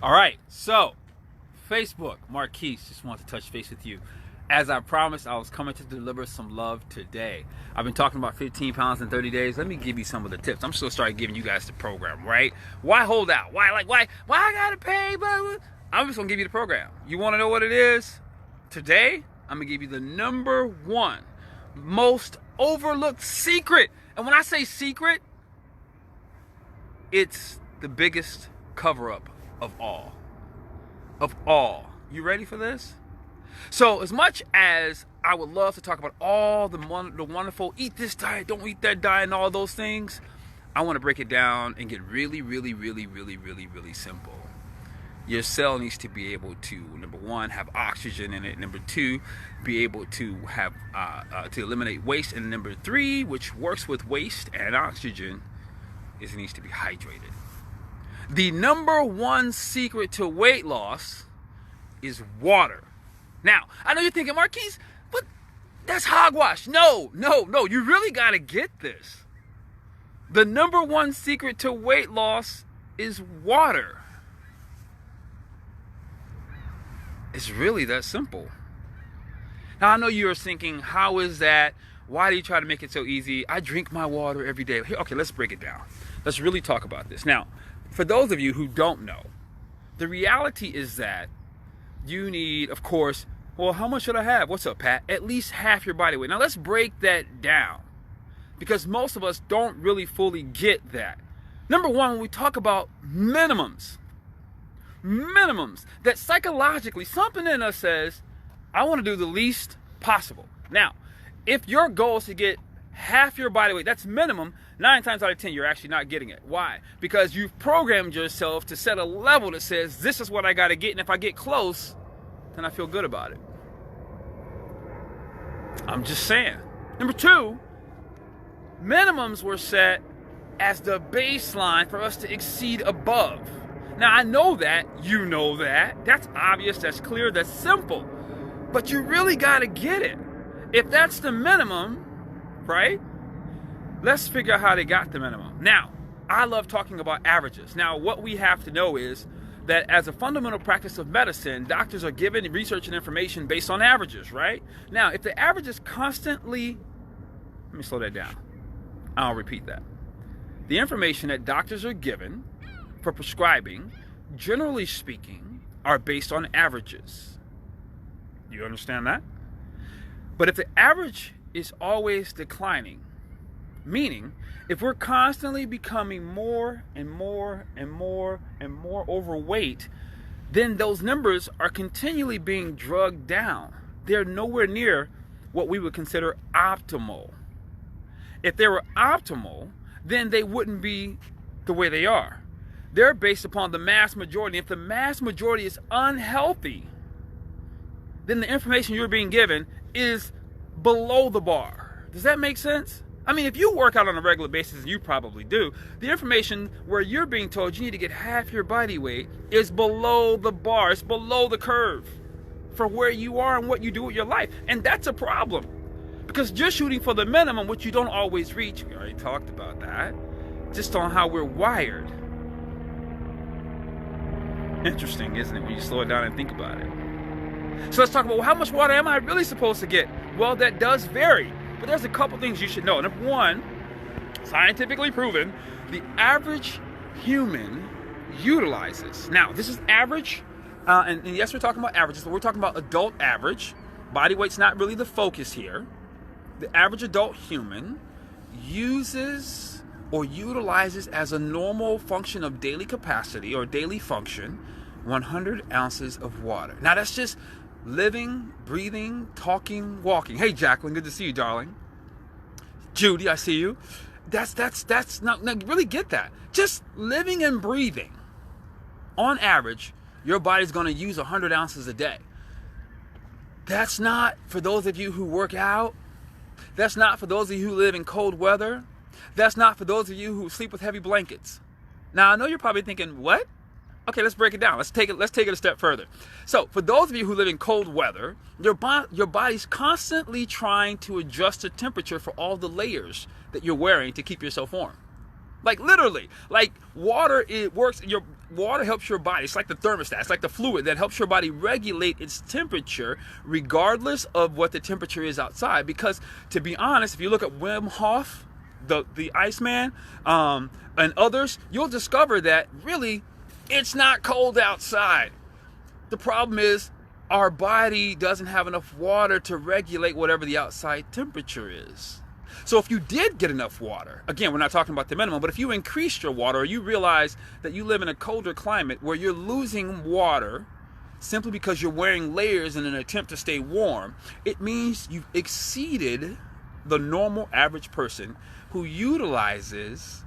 All right, so Facebook, Marquise, just wanted to touch base with you. As I promised, I was coming to deliver some love today. I've been talking about 15 pounds in 30 days. Let me give you some of the tips. I'm just gonna start giving you guys the program, right? Why hold out? Why I gotta pay? Blah, blah. I'm just gonna give you the program. You wanna know what it is? Today, I'm gonna give you the number one most overlooked secret. And when I say secret, it's the biggest cover-up of all. You ready for this? So as much as I would love to talk about all the wonderful eat this diet, don't eat that diet, and all those things, I want to break it down and get really simple. Your cell needs to be able to, number one, have oxygen in it. Number two, be able to have to eliminate waste. And number three, which works with waste and oxygen, is it needs to be hydrated. The number one secret to weight loss is water. Now, I know you're thinking, Marquise, but that's hogwash. No. You really got to get this. The number one secret to weight loss is water. It's really that simple. Now, I know you're thinking, how is that? Why do you try to make it so easy? I drink my water every day. Okay, let's break it down. Let's really talk about this. Now, for those of you who don't know, the reality is that you need, of course, well, how much should I have? What's up, Pat? At least half your body weight. Now, let's break that down because most of us don't really fully get that. Number one, when we talk about minimums, that psychologically something in us says, I want to do the least possible. Now, if your goal is to get half your body weight, that's minimum, 9 times out of 10, you're actually not getting it. Why? Because you've programmed yourself to set a level that says, this is what I got to get, and if I get close, then I feel good about it. I'm just saying. Number two, minimums were set as the baseline for us to exceed above. Now, I know that, you know that, that's obvious, that's clear, that's simple, but you really got to get it. If that's the minimum, right? Let's figure out how they got the minimum. Now, I love talking about averages. Now, what we have to know is that as a fundamental practice of medicine, doctors are given research and information based on averages, right? Now, if the average is constantly, let me slow that down. I'll repeat that. The information that doctors are given for prescribing, generally speaking, are based on averages. You understand that? But if the average is always declining, meaning if we're constantly becoming more and more overweight, then those numbers are continually being drugged down. They're nowhere near what we would consider optimal. If they were optimal, then they wouldn't be the way they are. They're based upon the mass majority. If the mass majority is unhealthy, then the information you're being given is below the bar. Does that make sense? I mean, if you work out on a regular basis, and you probably do, the information where you're being told you need to get half your body weight is below the bar. It's below the curve for where you are and what you do with your life. And that's a problem. Because just shooting for the minimum, which you don't always reach, we already talked about that, just on how we're wired. Interesting, isn't it, when you slow it down and think about it? So let's talk about, well, how much water am I really supposed to get? Well, that does vary. But there's a couple things you should know. Number one, scientifically proven, the average human utilizes. Now, this is average, and yes, we're talking about averages, but we're talking about adult average. Body weight's not really the focus here. The average adult human uses or utilizes as a normal function of daily capacity or daily function 100 ounces of water. Now, that's just living, breathing, talking, walking. Hey, Jacqueline, good to see you, darling. Judy, I see you. That's not really get that. Just living and breathing. On average, your body's going to use 100 ounces a day. That's not for those of you who work out. That's not for those of you who live in cold weather. That's not for those of you who sleep with heavy blankets. Now, I know you're probably thinking, what? Okay, let's break it down. Let's take it a step further. So, for those of you who live in cold weather, your body's constantly trying to adjust the temperature for all the layers that you're wearing to keep yourself warm. Like literally, like water, it works. water helps your body. It's like the thermostat. It's like the fluid that helps your body regulate its temperature regardless of what the temperature is outside. Because to be honest, if you look at Wim Hof, the Iceman, and others, you'll discover that really it's not cold outside. The problem is our body doesn't have enough water to regulate whatever the outside temperature is. So if you did get enough water, again, we're not talking about the minimum, but if you increased your water, or you realize that you live in a colder climate where you're losing water simply because you're wearing layers in an attempt to stay warm, it means you've exceeded the normal average person who utilizes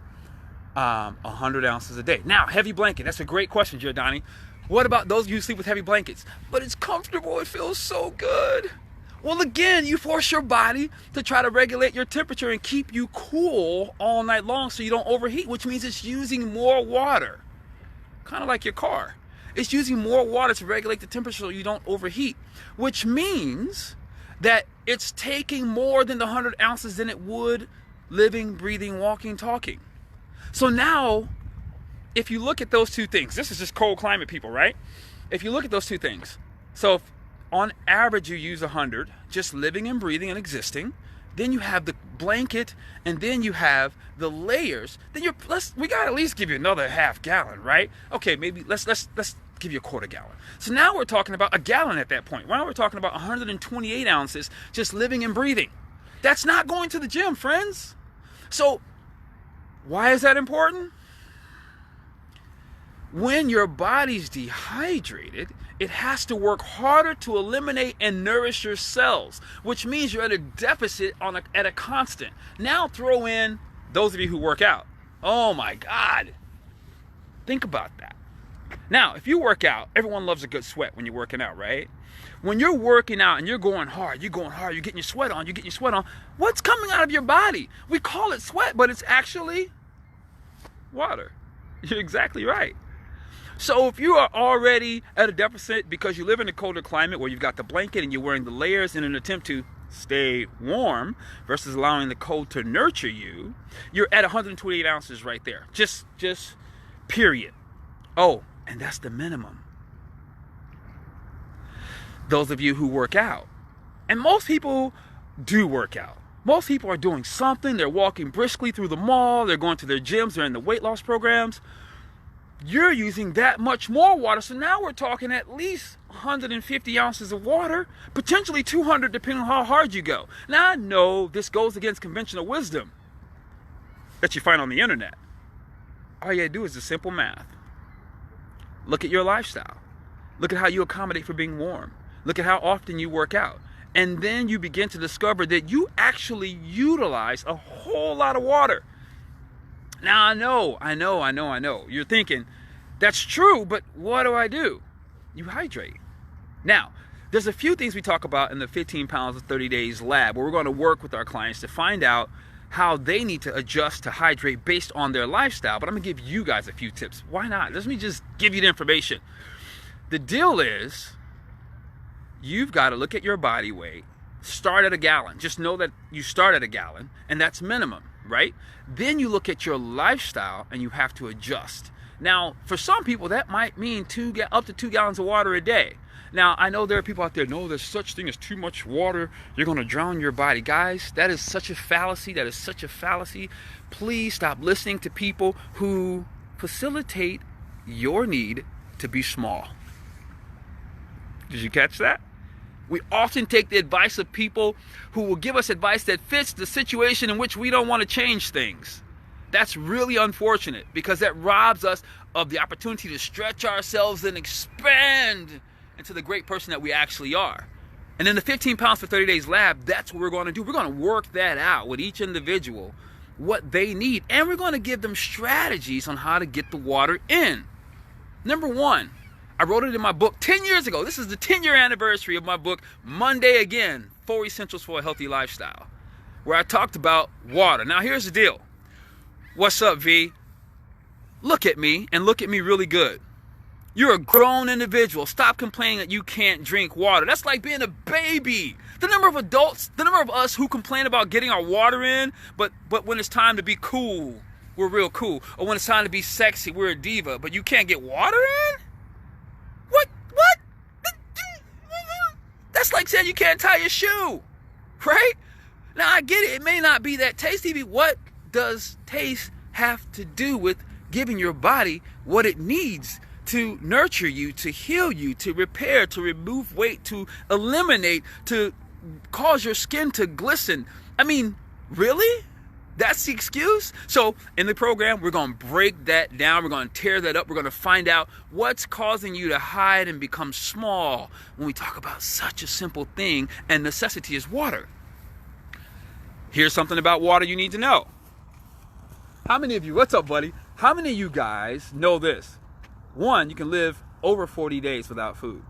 100 ounces a day. Now, heavy blanket, that's a great question, Giordani. What about those of you who sleep with heavy blankets? But it's comfortable, it feels so good. Well, again, you force your body to try to regulate your temperature and keep you cool all night long so you don't overheat, which means it's using more water. Kind of like your car. It's using more water to regulate the temperature so you don't overheat, which means that it's taking more than the 100 ounces than it would living, breathing, walking, talking. So now, if you look at those two things, this is just cold climate people, right? If you look at those two things, so if on average you use 100, just living and breathing and existing, then you have the blanket, and then you have the layers, then we gotta at least give you another half gallon, right? Okay, maybe let's give you a quarter gallon. So now we're talking about a gallon at that point. Now we're talking about 128 ounces just living and breathing. That's not going to the gym, friends. So why is that important? When your body's dehydrated, it has to work harder to eliminate and nourish your cells, which means you're at a deficit at a constant. Now throw in those of you who work out. Oh my God. Think about that. Now, if you work out, everyone loves a good sweat when you're working out, right? When you're working out and you're going hard, you're getting your sweat on, what's coming out of your body? We call it sweat, but it's actually water. You're exactly right. So if you are already at a deficit because you live in a colder climate where you've got the blanket and you're wearing the layers in an attempt to stay warm versus allowing the cold to nurture you, you're at 128 ounces right there. Just period. Oh, and that's the minimum. Those of you who work out, and most people do work out. Most people are doing something. They're walking briskly through the mall. They're going to their gyms. They're in the weight loss programs. You're using that much more water. So now we're talking at least 150 ounces of water, potentially 200 depending on how hard you go. Now I know this goes against conventional wisdom that you find on the internet. All you gotta do is the simple math. Look at your lifestyle. Look at how you accommodate for being warm. Look at how often you work out. And then you begin to discover that you actually utilize a whole lot of water. Now I know. You're thinking, that's true, but what do? You hydrate. Now, there's a few things we talk about in the 15 pounds of 30 days lab where we're going to work with our clients to find out how they need to adjust to hydrate based on their lifestyle. But I'm going to give you guys a few tips. Why not? Let me just give you the information. The deal is, you've got to look at your body weight, start at a gallon. Just know that you start at a gallon, and that's minimum, right? Then you look at your lifestyle, and you have to adjust. Now, for some people, that might mean up to 2 gallons of water a day. Now, I know there are people out there, no, there's such thing as too much water. You're going to drown your body. Guys, that is such a fallacy. Please stop listening to people who facilitate your need to be small. Did you catch that? We often take the advice of people who will give us advice that fits the situation in which we don't want to change things. That's really unfortunate because that robs us of the opportunity to stretch ourselves and expand into the great person that we actually are. And in the 15 pounds for 30 days lab, that's what we're going to do. We're going to work that out with each individual, what they need, and we're going to give them strategies on how to get the water in. Number one, I wrote it in my book 10 years ago. This is the 10-year anniversary of my book, Monday Again, 4 Essentials for a Healthy Lifestyle, where I talked about water. Now, here's the deal. What's up, V? Look at me and look at me really good. You're a grown individual. Stop complaining that you can't drink water. That's like being a baby. The number of adults, the number of us who complain about getting our water in, but when it's time to be cool, we're real cool. Or when it's time to be sexy, we're a diva. But you can't get water in? What? That's like saying you can't tie your shoe, right? Now, I get it. It may not be that tasty, but what does taste have to do with giving your body what it needs to nurture you, to heal you, to repair, to remove weight, to eliminate, to cause your skin to glisten? I mean, really? That's the excuse? So in the program, we're going to break that down. We're going to tear that up. We're going to find out what's causing you to hide and become small when we talk about such a simple thing, and necessity is water. Here's something about water you need to know. How many of you, what's up, buddy? How many of you guys know this? One, you can live over 40 days without food.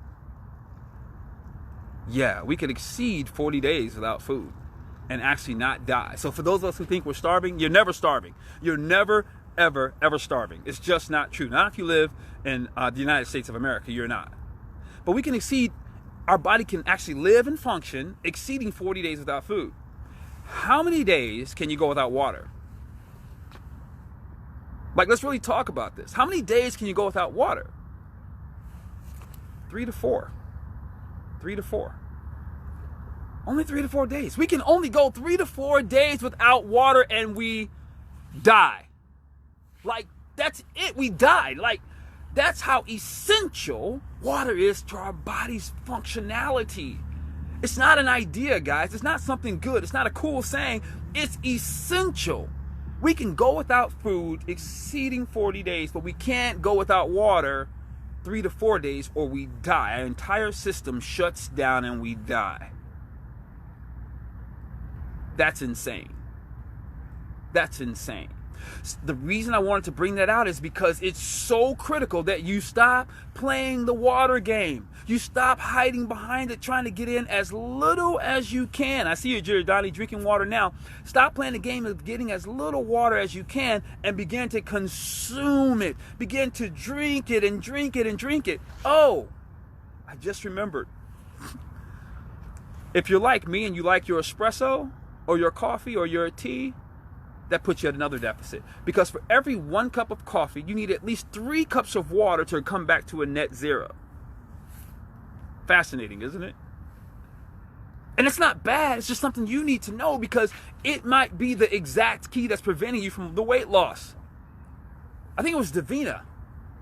Yeah, we could exceed 40 days without food and actually not die. So for those of us who think we're starving, you're never starving. You're never, ever, ever starving. It's just not true. Not if you live in the United States of America, you're not. But we can exceed, our body can actually live and function exceeding 40 days without food. How many days can you go without water? Like, let's really talk about this. How many days can you go without water? 3 to 4. 3 to 4. Only 3 to 4 days. We can only go 3 to 4 days without water and we die. Like, that's it. We die. Like, that's how essential water is to our body's functionality. It's not an idea, guys. It's not something good. It's not a cool saying. It's essential. We can go without food exceeding 40 days, but we can't go without water 3 to 4 days or we die. Our entire system shuts down and we die. That's insane. That's insane. The reason I wanted to bring that out is because it's so critical that you stop playing the water game. You stop hiding behind it, trying to get in as little as you can. I see you, Giordani, drinking water now. Stop playing the game of getting as little water as you can and begin to consume it. Begin to drink it and drink it and drink it. Oh, I just remembered. If you're like me and you like your espresso or your coffee or your tea, that puts you at another deficit. Because for every 1 cup of coffee, you need at least 3 cups of water to come back to a net zero. Fascinating, isn't it? And it's not bad. It's just something you need to know because it might be the exact key that's preventing you from the weight loss. I think it was Davina.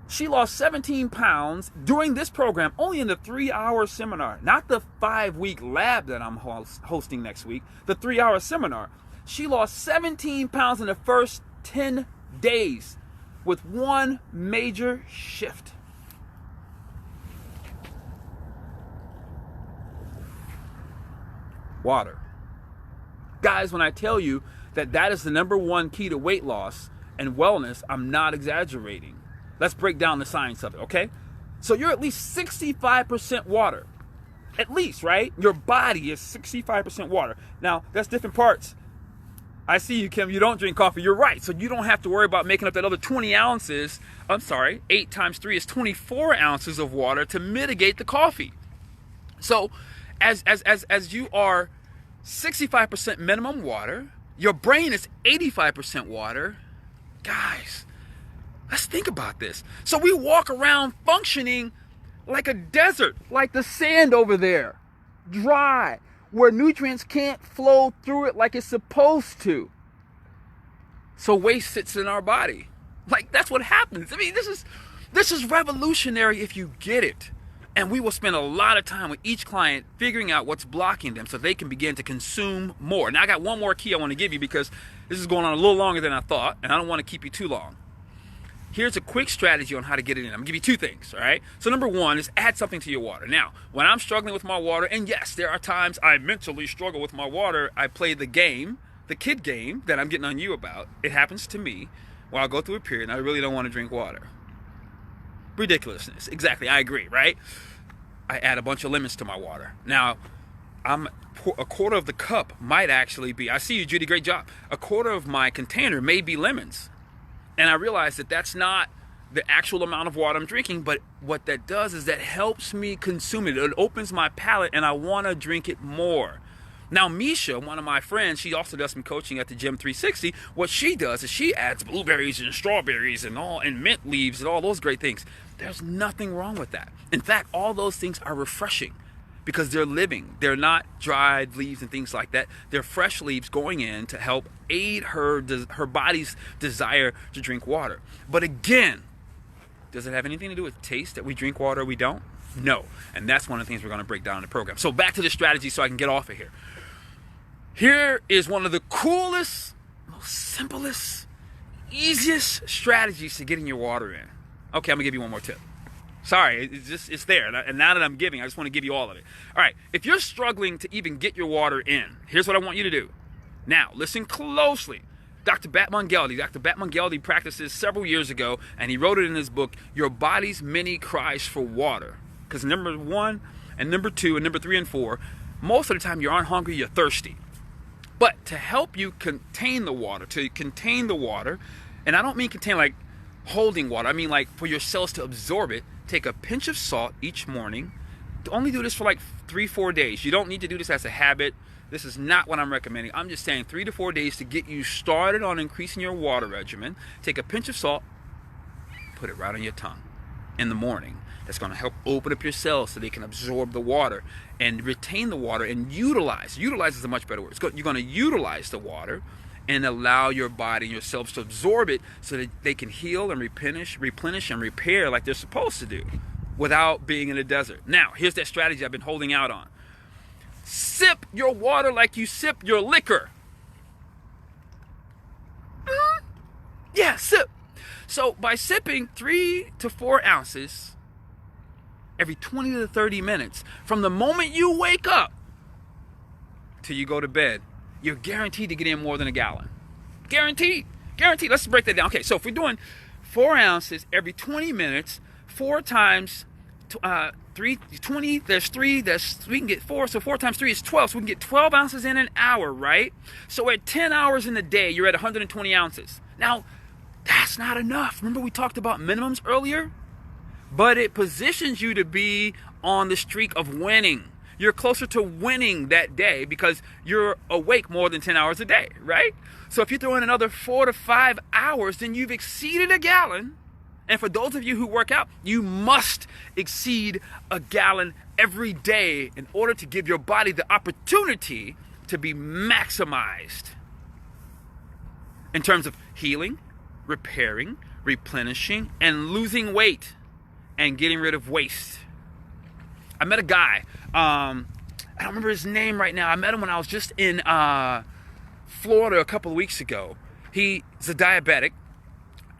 She lost 17 pounds during this program, only in the 3-hour seminar, not the 5-week lab that I'm hosting next week, the 3-hour seminar. She lost 17 pounds in the first 10 days with one major shift. Water. Guys, when I tell you that that is the #1 key to weight loss and wellness, I'm not exaggerating. Let's break down the science of it, okay? So you're at least 65% water. At least, right? Your body is 65% water. Now, that's different parts. I see you, Kim. You don't drink coffee. You're right. So you don't have to worry about making up that other 20 ounces. I'm sorry, 8 times 3 is 24 ounces of water to mitigate the coffee. So as you are 65% minimum water, your brain is 85% water. Guys, let's think about this. So we walk around functioning like a desert, like the sand over there, dry, where nutrients can't flow through it like it's supposed to. So waste sits in our body. Like, that's what happens. I mean, this is revolutionary if you get it. And we will spend a lot of time with each client figuring out what's blocking them so they can begin to consume more. Now, I got one more key I want to give you because this is going on a little longer than I thought, and I don't want to keep you too long. Here's a quick strategy on how to get it in. I'm going to give you 2 things, all right? So number 1 is add something to your water. Now, when I'm struggling with my water, and yes, there are times I mentally struggle with my water, I play the game, the kid game that I'm getting on you about. It happens to me where I'll go through a period and I really don't want to drink water. Ridiculousness. Exactly, I agree, right? I add a bunch of lemons to my water. Now, a quarter of the cup might actually be, I see you, Judy, great job. A quarter of my container may be lemons. And I realize that that's not the actual amount of water I'm drinking, but what that does is that helps me consume it. It opens my palate and I want to drink it more. Now, Misha, one of my friends, she also does some coaching at the Gym 360. What she does is she adds blueberries and strawberries and mint leaves and all those great things. There's nothing wrong with that. In fact, all those things are refreshing because they're living. They're not dried leaves and things like that. They're fresh leaves going in to help aid her body's desire to drink water. But again, does it have anything to do with taste that we drink water or we don't? No. And that's one of the things we're going to break down in the program. So back to the strategy so I can get off of here. Here is one of the coolest, most simplest, easiest strategies to getting your water in. Okay, I'm going to give you one more tip. Sorry, it's there. And now that I'm giving, I just want to give you all of it. All right, if you're struggling to even get your water in, here's what I want you to do. Now, listen closely. Dr. Bat Mongeldi practiced this several years ago, and he wrote it in his book, Your Body's Many Cries for Water. Because number 1 and number 2 and number 3 and 4, most of the time you aren't hungry, you're thirsty. But to help you contain the water, and I don't mean contain like holding water, I mean like for your cells to absorb it, take a pinch of salt each morning. Only do this for like 3-4 days. You don't need to do this as a habit. This is not what I'm recommending. I'm just saying 3 to 4 days to get you started on increasing your water regimen. Take a pinch of salt, put it right on your tongue in the morning. That's going to help open up your cells so they can absorb the water and retain the water and utilize. Utilize is a much better word. You're going to utilize the water and allow your body and your cells to absorb it so that they can heal and replenish and repair like they're supposed to do without being in a desert. Now, here's that strategy I've been holding out on. Sip your water like you sip your liquor. Yeah, sip. So by sipping 3 to 4 ounces every 20 to 30 minutes, from the moment you wake up till you go to bed, you're guaranteed to get in more than a gallon. Guaranteed. Guaranteed. Let's break that down. Okay, so if we're doing 4 ounces every 20 minutes, 4 times 3, 20, we can get 4, so 4 times 3 is 12, so we can get 12 ounces in an hour, right? So at 10 hours in a day, you're at 120 ounces. Now, that's not enough. Remember we talked about minimums earlier? But it positions you to be on the streak of winning. You're closer to winning that day because you're awake more than 10 hours a day, right? So if you throw in another 4 to 5 hours, then you've exceeded a gallon. And for those of you who work out, you must exceed a gallon every day in order to give your body the opportunity to be maximized in terms of healing, repairing, replenishing, and losing weight and getting rid of waste. I met a guy, I don't remember his name right now. I met him when I was just in Florida a couple of weeks ago. He's a diabetic,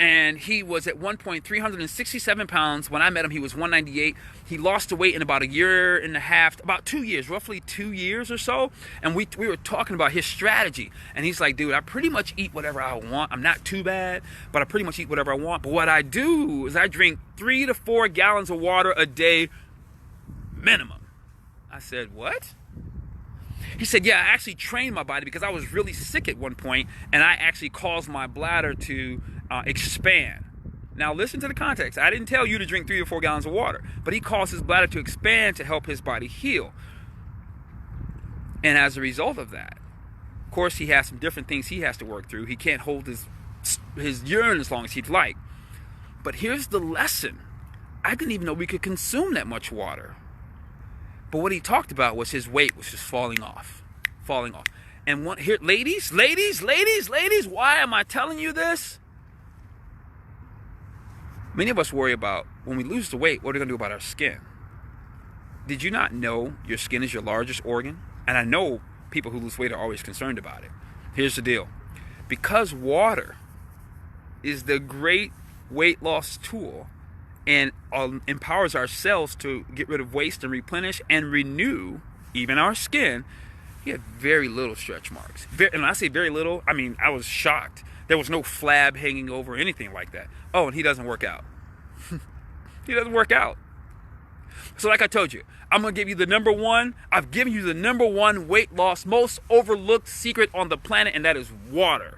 and he was at one point 367 pounds. When I met him, he was 198. He lost the weight in about a year and a half, about 2 years, roughly 2 years or so. And we were talking about his strategy. And he's like, dude, I pretty much eat whatever I want. I'm not too bad, but I pretty much eat whatever I want. But what I do is I drink 3 to 4 gallons of water a day minimum. I said, what? He said, yeah, I actually trained my body because I was really sick at one point, and I actually caused my bladder to expand. Now listen to the context. I didn't tell you to drink 3 or 4 gallons of water, but he caused his bladder to expand to help his body heal. And as a result of that, of course, he has some different things he has to work through. He can't hold his urine as long as he'd like. But here's the lesson. I didn't even know we could consume that much water. But what he talked about was his weight was just falling off. And here, ladies, why am I telling you this? Many of us worry about when we lose the weight, what are we going to do about our skin? Did you not know your skin is your largest organ? And I know people who lose weight are always concerned about it. Here's the deal. Because water is the great weight loss tool and empowers our cells to get rid of waste and replenish and renew even our skin, he had very little stretch marks. And when I say very little, I mean, I was shocked. There was no flab hanging over or anything like that. Oh, and he doesn't work out. He doesn't work out. So like I told you, I'm going to give you the number one. I've given you the number one weight loss, most overlooked secret on the planet, and that is water.